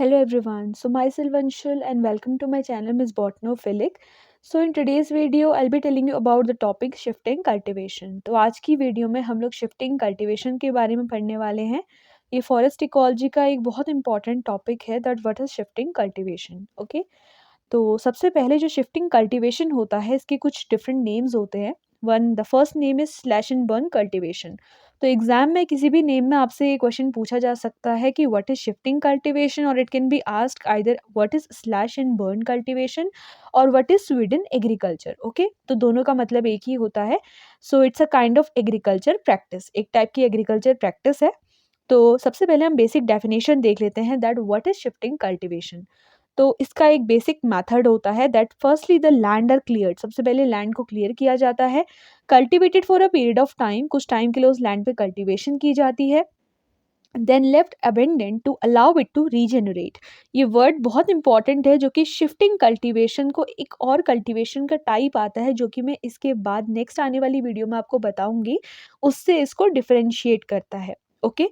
Hello everyone. So myself Anshul and welcome to my channel Ms. Botanophilic. So in today's video I'll be telling you about the topic shifting cultivation. तो आज की video में हम लोग shifting cultivation के बारे में पढ़ने वाले हैं. ये फॉरेस्ट इकोलॉजी का एक बहुत इंपॉर्टेंट टॉपिक है that what is shifting cultivation. Okay, तो सबसे पहले जो शिफ्टिंग कल्टीवेशन होता है इसके कुछ डिफरेंट नेम्स होते हैं. The first name is slash and burn cultivation. तो एग्जाम में किसी भी नेम में आपसे ये क्वेश्चन पूछा जा सकता है कि व्हाट इज शिफ्टिंग कल्टीवेशन, और it can be asked either what is slash and burn cultivation और what is swidden agriculture. Okay, तो दोनों का मतलब एक ही होता है. So it's a kind of agriculture practice, एक टाइप की एग्रीकल्चर प्रैक्टिस है. तो सबसे पहले हम बेसिक डेफिनेशन देख लेते हैं that what is shifting cultivation. तो इसका एक बेसिक मेथड होता है that firstly the land are cleared. सबसे पहले लैंड को क्लियर किया जाता है. Cultivated for a period of time, कुछ टाइम के लिए उस लैंड पे कल्टीवेशन की जाती है. Then left abandoned to allow it to regenerate. ये वर्ड बहुत इंपॉर्टेंट है जो कि शिफ्टिंग कल्टीवेशन को एक और कल्टीवेशन का टाइप आता है जो कि मैं इसके बाद नेक्स्ट आने वाली वीडियो में आपको बताऊंगी, उससे इसको डिफरेंशिएट करता है. Okay,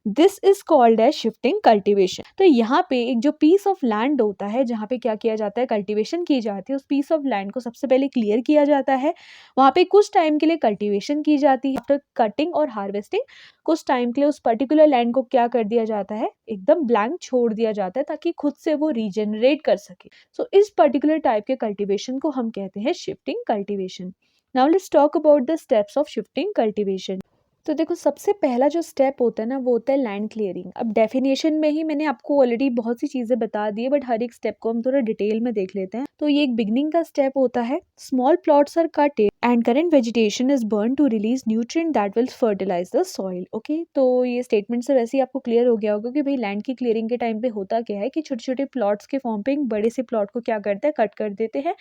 this is called as shifting cultivation. तो यहाँ पे एक जो पीस ऑफ लैंड होता है जहाँ पे क्या किया जाता है, कल्टीवेशन की जाती है, उस पीस ऑफ लैंड को सबसे पहले क्लियर किया जाता है. वहाँ पे कुछ टाइम के लिए कल्टीवेशन की जाती है. आफ्टर कटिंग और हार्वेस्टिंग कुछ टाइम के लिए उस पर्टिकुलर लैंड को क्या कर दिया जाता है, एकदम ब्लैंक छोड़ दिया जाता है ताकि खुद से वो रीजनरेट कर सके. सो इस पर्टिकुलर टाइप के कल्टीवेशन को हम कहते हैं shifting cultivation. Now let's talk about the steps of shifting cultivation. तो देखो, सबसे पहला जो स्टेप होता है ना वो होता है लैंड क्लियरिंग. अब डेफिनेशन में ही मैंने आपको ऑलरेडी बहुत सी चीज़ें बता दी है, बट हर एक स्टेप को हम थोड़ा डिटेल में देख लेते हैं. तो ये एक बिगनिंग का स्टेप होता है. Small plots are cutted and current vegetation is burn to release nutrient that will fertilise the soil. Okay, तो ये स्टेटमेंट से वैसे ही आपको क्लियर हो गया होगा कि भाई लैंड की क्लियरिंग के टाइम पे होता क्या है कि छोटे छोटे प्लॉट्स के फॉर्म पे एक बड़े से प्लॉट को क्या करते हैं, कट कर देते हैं.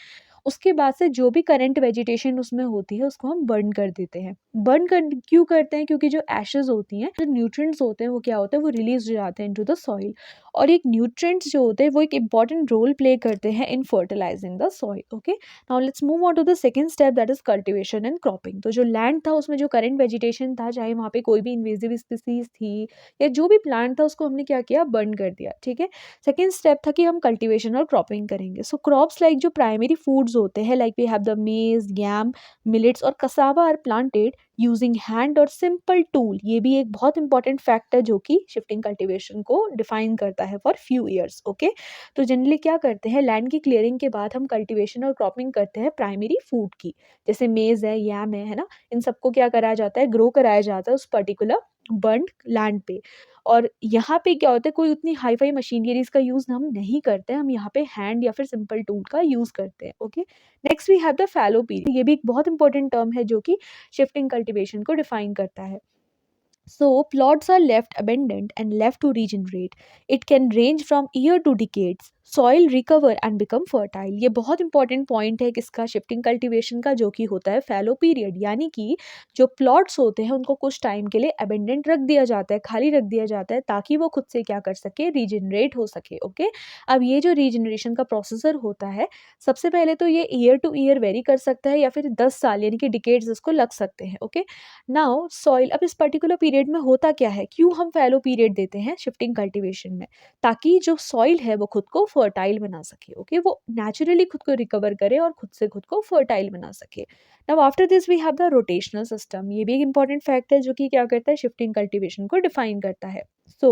उसके बाद से जो भी करंट वेजिटेशन उसमें होती है उसको हम बर्न कर देते हैं. बर्न कर क्यों करते हैं, क्योंकि जो एशेज होती हैं, जो न्यूट्रिएंट्स होते हैं वो क्या होते हैं, वो रिलीज हो जाते हैं इनटू द सॉइल. और एक न्यूट्रिएंट्स जो होते हैं वो एक इंपॉर्टेंट रोल प्ले करते हैं in fertilising the soil. Okay, now let's move on to the second step that is cultivation and cropping. तो जो लैंड था उसमें जो करंट वेजिटेशन था, चाहे वहाँ पे कोई भी इन्वेजिव स्पीसीज थी या जो भी प्लांट था, उसको हमने क्या किया, बर्न कर दिया. ठीक है, सेकेंड स्टेप था कि हम कल्टीवेशन और क्रॉपिंग करेंगे. सो क्रॉप्स लाइक जो प्राइमरी फूड्स होते हैं, like we have the maize, yam, millets और cassava are planted using hand और सिंपल टूल. ये भी एक बहुत इंपॉर्टेंट फैक्ट है जो कि शिफ्टिंग कल्टीवेशन को डिफाइन करता है फॉर फ्यू ईयर्स. ओके, तो जनरली क्या करते हैं, लैंड की क्लियरिंग के बाद हम कल्टीवेशन और क्रॉपिंग करते हैं प्राइमरी फूड की. जैसे मेज है, यैम है ना, इन सबको क्या कराया जाता है, ग्रो कराया जाता है उस पर्टिकुलर बर्न्ड लैंड पे. और यहाँ पे क्या होता है, कोई उतनी हाई फाई मशीनरीज का यूज़ हम नहीं करते हैं, हम यहाँ पे हैंड या फिर सिंपल टूल का यूज़ करते हैं. Okay, next we have the fallow period. ये भी एक बहुत इंपॉर्टेंट टर्म है जो कि शिफ्टिंग कल्टीवेशन को डिफाइन करता है. So, plots are left abandoned and left to regenerate. It can range from year to decades. Soil recover and become fertile. ये बहुत इंपॉर्टेंट पॉइंट है किसका, शिफ्टिंग कल्टीवेशन का, जो कि होता है फैलो पीरियड. यानी कि जो प्लॉट्स होते हैं उनको कुछ टाइम के लिए अबेंडेंट रख दिया जाता है, खाली रख दिया जाता है, ताकि वो खुद से क्या कर सके, रीजनरेट हो सके. ओके, अब ये जो रीजनरेशन का प्रोसेसर होता है, सबसे पहले तो ये ईयर टू ईयर वेरी कर सकता है या फिर 10 साल यानी कि डिकेड्स इसको लग सकते हैं. ओके, नाउ सॉइल, अब इस पर्टिकुलर पीरियड में होता क्या है, क्यों हम फैलो पीरियड देते हैं शिफ्टिंग कल्टीवेशन में, ताकि जो सॉइल है वो खुद को फर्टाइल बना सके. ओके, वो नेचुरली खुद को रिकवर करे और खुद से खुद को फर्टाइल बना सके. Now after this we have the rotational system. ये भी एक इंपॉर्टेंट फैक्ट है जो कि क्या करता है, शिफ्टिंग कल्टीवेशन को डिफाइन करता है. So,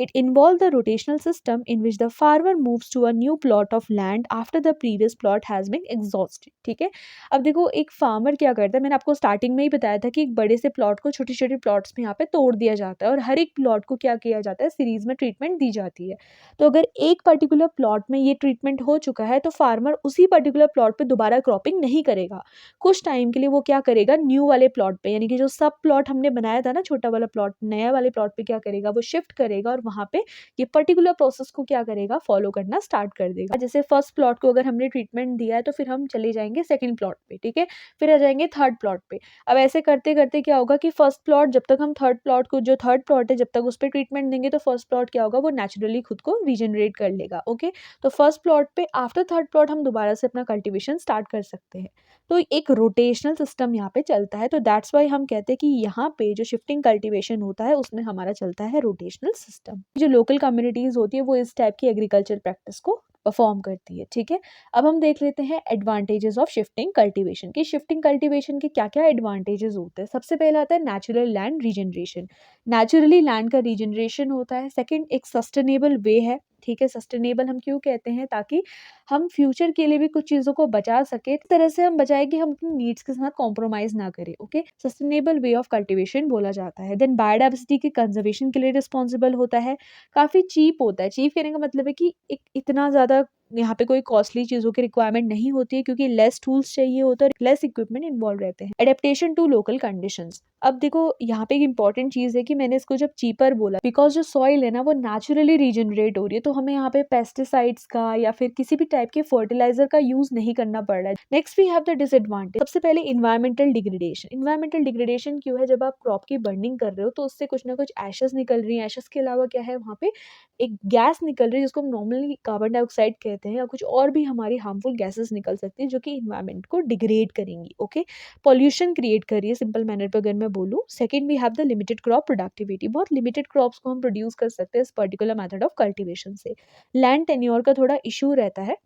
it involves the rotational system in which the farmer moves to a new plot of land after the previous plot has been exhausted. ठीक है, अब देखो एक फार्मर क्या करता है, मैंने आपको स्टार्टिंग में ही बताया था कि एक बड़े से प्लॉट को छोटे छोटे प्लॉट्स में यहाँ पे तोड़ दिया जाता है और हर एक प्लॉट को क्या किया जाता है, सीरीज में ट्रीटमेंट दी जाती है. तो अगर एक पर्टिकुलर प्लॉट में ये ट्रीटमेंट हो चुका है तो फार्मर उसी पर्टिकुलर प्लॉट पे दोबारा क्रॉपिंग नहीं करेगा. कुछ टाइम के लिए वो क्या करेगा, न्यू वाले प्लॉट पे, यानी कि जो सब प्लॉट हमने बनाया था ना, छोटा वाला प्लॉट, नया वाले प्लॉट पे क्या करेगा, वो शिफ्ट करेगा और वहाँ पे ये पर्टिकुलर प्रोसेस को क्या करेगा, फॉलो करना स्टार्ट कर देगा. जैसे फर्स्ट प्लॉट को अगर हमने ट्रीटमेंट दिया है तो फिर हम चले जाएंगे सेकंड प्लॉट पे. ठीक है, फिर आ जाएंगे थर्ड प्लॉट पे. अब ऐसे करते करते क्या होगा कि फर्स्ट प्लॉट, जब तक हम थर्ड प्लॉट को, जो थर्ड प्लॉट है, जब तक उस पर ट्रीटमेंट देंगे तो फर्स्ट प्लॉट क्या होगा, वो नेचुरली खुद को रीजनरेट कर लेगा. ओके, तो फर्स्ट प्लॉट पे आफ्टर थर्ड प्लॉट हम दोबारा से अपना कल्टीवेशन स्टार्ट कर सकते हैं. तो एक रोटेशनल सिस्टम यहाँ पे चलता है. तो दैट्स वाई हम कहते हैं कि यहाँ पे जो शिफ्टिंग कल्टीवेशन होता है उसमें हमारा चलता है रोटेशन. प्लांटेशनल सिस्टम। जो लोकल कम्युनिटीज़ होती है वो इस टाइप की एग्रीकल्चर प्रैक्टिस को परफॉर्म करती है, ठीक है। अब हम देख लेते हैं एडवांटेजेस ऑफ शिफ्टिंग कल्टीवेशन कि शिफ्टिंग कल्टीवेशन के क्या-क्या एडवांटेजेस होते हैं। सबसे पहला आता है natural land regeneration. Naturally land का रीजनरेशन होता है। सेकंड, एक सस्टेनेबल वे है, ठीक है। सस्टेनेबल हम क्यों कहते हैं, ताकि हम फ्यूचर के लिए भी कुछ चीज़ों को बचा सके। इस तरह से हम बचाएं कि हम अपनी नीड्स के साथ कॉम्प्रोमाइज़ ना करें, okay. Sustainable way of cultivation बोला जाता है। देन बायोडायवर्सिटी के कंजर्वेशन के लिए रिस्पॉन्सिबल होता है। काफ़ी चीप होता है। चीप कहने का मतलब है कि एक इतना ज़्यादा यहाँ पे कोई कॉस्टली चीज़ों की रिक्वायरमेंट नहीं होती है, क्योंकि लेस टूल्स चाहिए होता है, लेस इक्विपमेंट इन्वॉल्व रहते हैं। Adaptation to local conditions. अब देखो यहाँ पे एक इंपॉर्टेंट चीज़ है कि मैंने इसको जब चीपर बोला, बिकॉज जो सॉइल है ना वो नेचुरली रीजनरेट हो रही है, तो हमें यहाँ पे पेस्टिसाइड्स का या फिर किसी भी टाइप के फर्टिलाइजर का यूज नहीं करना पड़ रहा है। Next we have the disadvantage. सबसे पहले इन्वायरमेंटल डिग्रेडेशन। इन्वायरमेंटल डिग्रेडेशन क्यों है, जब आप क्रॉप की बर्निंग कर रहे हो तो उससे कुछ ना कुछ एशेस निकल रही है। एशेस के अलावा क्या है, वहाँ पे एक गैस निकल रही है जिसको हम नॉर्मली कार्बन डाइऑक्साइड कहते हैं, या कुछ और भी हमारी हार्मफुल गैसेस निकल सकती है जो कि इन्वायरमेंट को डिग्रेड करेंगी, ओके। पॉल्यूशन क्रिएट कर रही है, सिंपल मैनर पर अगर मैं बोलूँ। Second, we have the limited crop productivity. बहुत लिमिटेड क्रॉप्स को हम प्रोड्यूस कर सकते हैं इस पर्टिकुलर मेथड ऑफ कल्टीवेशन से। लैंड टेन्योर का थोड़ा इशू रहता है।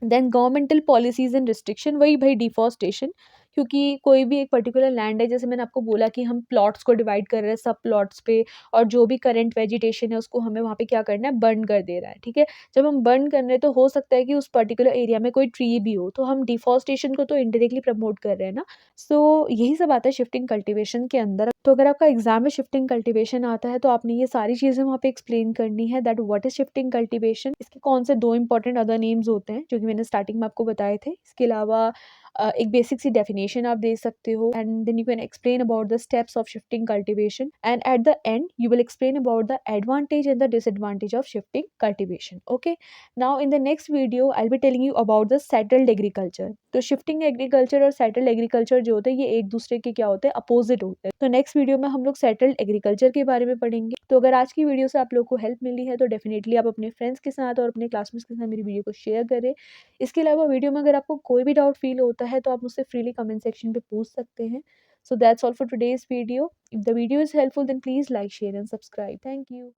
Then governmental policies and restriction, वही भाई डिफॉरेस्टेशन, क्योंकि कोई भी एक पर्टिकुलर लैंड है, जैसे मैंने आपको बोला कि हम प्लॉट्स को डिवाइड कर रहे हैं सब प्लॉट्स पे, और जो भी करंट वेजिटेशन है उसको हमें वहाँ पे क्या करना है, बर्न कर दे रहा है, ठीक है। जब हम बर्न कर रहे हैं तो हो सकता है कि उस पर्टिकुलर एरिया में कोई ट्री भी हो, तो हम डिफॉरेस्टेशन को तो इनडायरेक्टली प्रमोट कर रहे हैं ना। सो यही सब आता है शिफ्टिंग कल्टीवेशन के अंदर। तो अगर आपका एग्जाम में शिफ्टिंग कल्टीवेशन आता है तो आपने ये सारी चीज़ें वहाँ पे एक्सप्लेन करनी है, that what is shifting cultivation, इसके कौन से दो इंपॉर्टेंट अदर नेम्स होते हैं जो कि मैंने स्टार्टिंग में आपको बताए थे। इसके अलावा एक बेसिक सी डेफिनेशन आप दे सकते हो, and then you can explain about the steps of shifting cultivation, and at the end you will explain about the advantage and the disadvantage of shifting cultivation, okay. Now in the next video I will be telling you about the settled agriculture. तो shifting agriculture और settled agriculture जो होते हैं ये एक दूसरे के क्या होते हैं, अपोजिट होते हैं। तो नेक्स्ट वीडियो में हम लोग सेटल्ड एग्रीकल्चर के बारे में पढ़ेंगे। तो अगर आज की वीडियो से आप लोग को हेल्प मिली है तो डेफिनेटली आप अपने फ्रेंड्स के साथ और अपने क्लासमेट्स के साथ मेरी वीडियो को शेयर करें। इसके अलावा वीडियो में अगर आपको कोई भी डाउट फील होता है तो आप मुझसे फ्रीली कमेंट सेक्शन पे पूछ सकते हैं। So that's all for today's video. If the video is helpful then please like, share and subscribe. Thank you.